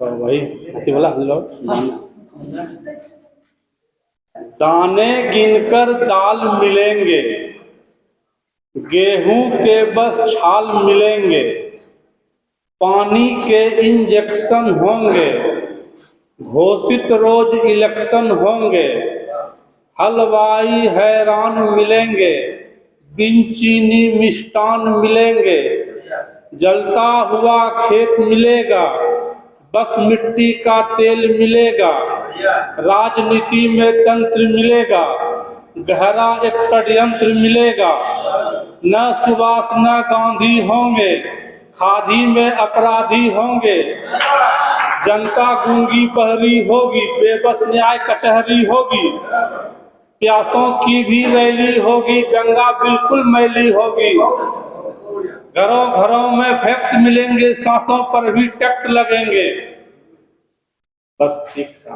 तो वही बोला हम लोग दाने गिनकर दाल मिलेंगे, गेहूं के बस छाल मिलेंगे, पानी के इंजेक्शन होंगे, घोषित रोज इलेक्शन होंगे, हलवाई हैरान मिलेंगे, बिन चीनी मिष्टान मिलेंगे, जलता हुआ खेत मिलेगा, बस मिट्टी का तेल मिलेगा, राजनीति में तंत्र मिलेगा, गहरा एक षड्यंत्र मिलेगा, न सुभाष न गांधी होंगे, खादी में अपराधी होंगे, जनता गूंगी बहरी होगी, बेबस न्याय कचहरी होगी, प्यासों की भी रैली होगी, गंगा बिल्कुल मैली होगी, घरों घरों में फैक्स मिलेंगे, सांसों पर भी टैक्स लगेंगे। बस ठीक था।